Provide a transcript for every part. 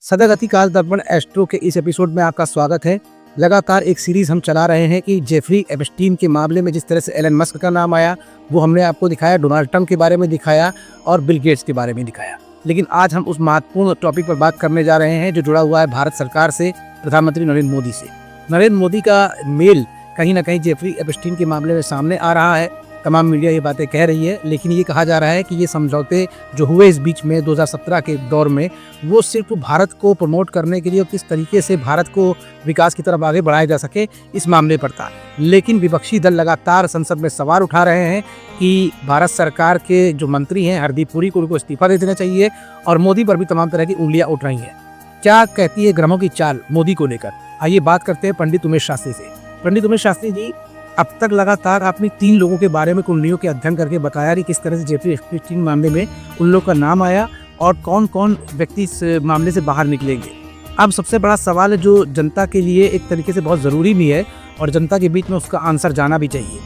सदागति काल दर्पण एस्ट्रो के इस एपिसोड में आपका स्वागत है। लगातार एक सीरीज हम चला रहे हैं कि जेफरी एप्स्टीन के मामले में जिस तरह से एलन मस्क का नाम आया वो हमने आपको दिखाया, डोनाल्ड ट्रंप के बारे में दिखाया और बिल गेट्स के बारे में दिखाया। लेकिन आज हम उस महत्वपूर्ण टॉपिक पर बात करने जा रहे हैं जो जुड़ा हुआ है भारत सरकार से, प्रधानमंत्री नरेंद्र मोदी से। नरेंद्र मोदी का मेल कहीं ना कहीं जेफरी एप्स्टीन के मामले में सामने आ रहा है। तमाम मीडिया ये बातें कह रही है, लेकिन ये कहा जा रहा है कि ये समझौते जो हुए इस बीच में 2017 के दौर में, वो सिर्फ भारत को प्रमोट करने के लिए और किस तरीके से भारत को विकास की तरफ आगे बढ़ाया जा सके इस मामले पर था। लेकिन विपक्षी दल लगातार संसद में सवाल उठा रहे हैं कि भारत सरकार के जो मंत्री हैं हरदीप पुरी को उनको इस्तीफा दे देना चाहिए और मोदी पर भी तमाम तरह की उंगलियां उठ रही हैं। क्या कहती है ग्रहों की चाल मोदी को लेकर? आइए बात करते हैं पंडित उमेश शास्त्री से। पंडित उमेश शास्त्री जी, अब तक लगातार आपने 3 लोगों के बारे में कुंडलियों के अध्ययन करके बताया कि किस तरह से जेफरी एप्स्टीन मामले में उन लोगों का नाम आया और कौन कौन व्यक्ति इस मामले से बाहर निकलेंगे। अब सबसे बड़ा सवाल है जो जनता के लिए एक तरीके से बहुत ज़रूरी भी है और जनता के बीच में उसका आंसर जाना भी चाहिए।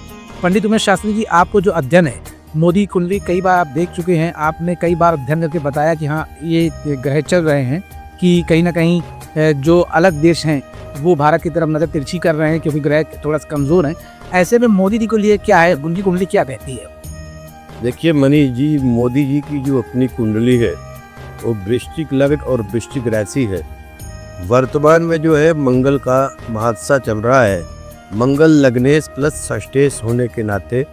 पंडित उमेश शास्त्री जी, आपको जो अध्ययन है, मोदी कुंडली कई बार आप देख चुके हैं, आपने कई बार अध्ययन करके बताया कि हाँ ये ग्रह चल रहे हैं कि कहीं ना कहीं जो अलग देश हैं वो भारत की तरफ नज़र तिरछी कर रहे हैं क्योंकि ग्रह थोड़ा सा कमज़ोर हैं। ऐसे में मोदी जी को लिए क्या है, उनकी कुंडली क्या कहती है? देखिए मनीष जी, मोदी जी की जो अपनी कुंडली है वो वृश्चिक लग्न और वृश्चिक राशि है। वर्तमान में जो है मंगल का महादशा चल रहा है। मंगल लग्नेश प्लस षष्ठेश होने के नाते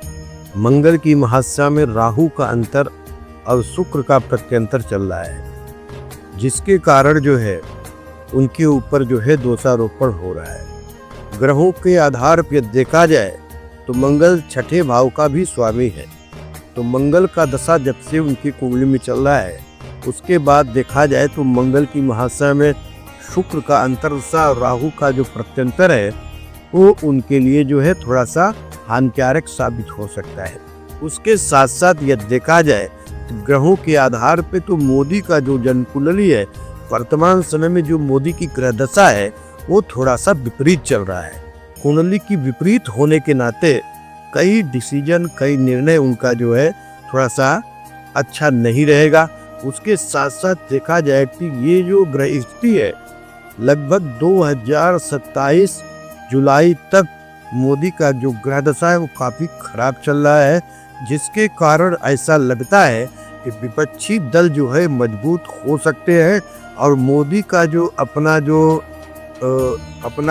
मंगल की महादशा में राहु का अंतर और शुक्र का प्रत्यंतर चल रहा है, जिसके कारण जो है उनके ऊपर जो है दोषारोपण हो रहा है। ग्रहों के आधार पर देखा जाए तो मंगल 6ठे भाव का भी स्वामी है। तो मंगल का दशा जब से उनकी कुंडली में चल रहा है, उसके बाद देखा जाए तो मंगल की महादशा में शुक्र का अंतरदशा और राहु का जो प्रत्यंतर है वो उनके लिए जो है थोड़ा सा हानिकारक साबित हो सकता है। उसके साथ साथ यह देखा जाए तो ग्रहों के आधार पर तो मोदी का जो जन्म कुंडली है, वर्तमान समय में जो मोदी की ग्रह दशा है वो थोड़ा सा विपरीत चल रहा है। कुंडली की विपरीत होने के नाते कई डिसीजन, कई निर्णय उनका जो है थोड़ा सा अच्छा नहीं रहेगा। उसके साथ साथ देखा जाए कि ये जो ग्रह स्थिति है लगभग 2027 जुलाई तक मोदी का जो ग्रह दशा है वो काफ़ी खराब चल रहा है, जिसके कारण ऐसा लगता है कि विपक्षी दल जो है मजबूत हो सकते हैं और मोदी का जो अपना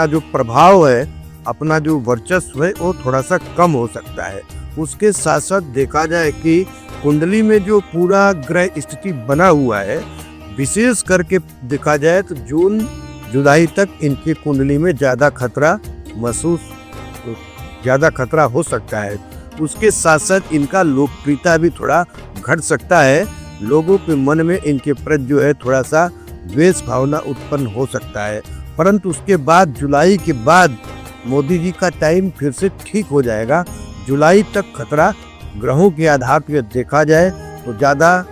जो प्रभाव है, अपना जो वर्चस्व है वो थोड़ा सा कम हो सकता है। उसके साथ साथ देखा जाए कि कुंडली में जो पूरा ग्रह स्थिति बना हुआ है, विशेष करके देखा जाए तो जून जुलाई तक इनकी कुंडली में ज़्यादा खतरा हो सकता है। उसके साथ साथ इनका लोकप्रियता भी थोड़ा घट सकता है। लोगों के मन में इनके प्रति जो है थोड़ा सा द्वेष भावना उत्पन्न हो सकता है, परंतु उसके बाद जुलाई के बाद मोदी जी का टाइम फिर से ठीक हो जाएगा। जुलाई तक खतरा ग्रहों के आधार पर देखा जाए तो ज़्यादा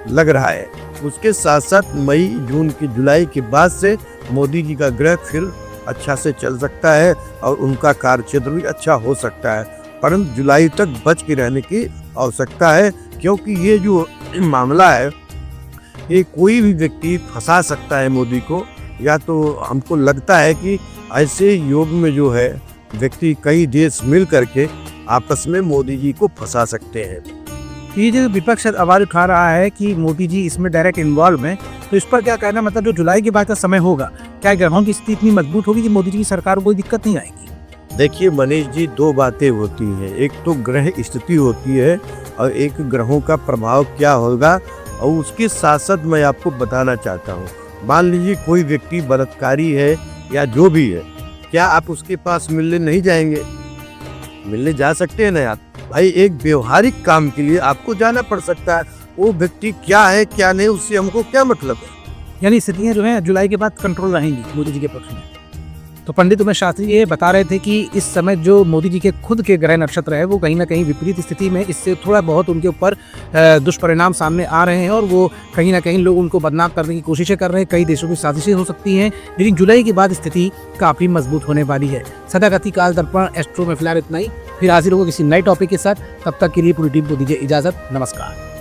लग रहा है। उसके साथ साथ मई जून की जुलाई के बाद से मोदी जी का ग्रह फिर अच्छा से चल सकता है और उनका कार्यक्षेत्र भी अच्छा हो सकता है, परंतु जुलाई तक बच के रहने की आवश्यकता है, क्योंकि ये जो मामला है ये कोई भी व्यक्ति फंसा सकता है मोदी को। या तो हमको लगता है कि ऐसे योग में जो है व्यक्ति, कई देश मिल करके आपस में मोदी जी को फंसा सकते हैं। ये जो विपक्ष आवाज उठा रहा है कि मोदी जी इसमें डायरेक्ट इन्वॉल्व हैं, तो इस पर क्या कहना? मतलब जो जुलाई के बाद का समय होगा, क्या ग्रहों की स्थिति इतनी मजबूत होगी कि मोदी जी की सरकार को कोई दिक्कत नहीं आएगी? देखिए मनीष जी, 2 बातें होती हैं। एक तो ग्रह स्थिति होती है और एक ग्रहों का प्रभाव क्या होगा। और उसके साथ साथ मैं आपको बताना चाहता हूँ, मान लीजिए कोई व्यक्ति बलात्कारी है या जो भी है, क्या आप उसके पास मिलने नहीं जाएंगे? मिलने जा सकते हैं ना आप भाई। एक व्यवहारिक काम के लिए आपको जाना पड़ सकता है। वो व्यक्ति क्या है क्या नहीं, उससे हमको क्या मतलब है? यानी स्थितियाँ जो है जुलाई के बाद कंट्रोल रहेंगी मोदी जी के पक्ष में। तो पंडित उमेश शास्त्री ये बता रहे थे कि इस समय जो मोदी जी के खुद के ग्रह नक्षत्र है वो कहीं ना कहीं विपरीत स्थिति में, इससे थोड़ा बहुत उनके ऊपर दुष्परिणाम सामने आ रहे हैं और वो कहीं ना कहीं लोग उनको बदनाम करने की कोशिशें कर रहे हैं। कई देशों की साजिशें हो सकती हैं, लेकिन जुलाई के बाद स्थिति काफ़ी मजबूत होने वाली है। सदागति काल दर्पण एस्ट्रो में फिलहाल इतना ही, फिर हाजिर होगा किसी नए टॉपिक के साथ। तब तक के लिए पूरी टीम को दीजिए इजाज़त। नमस्कार।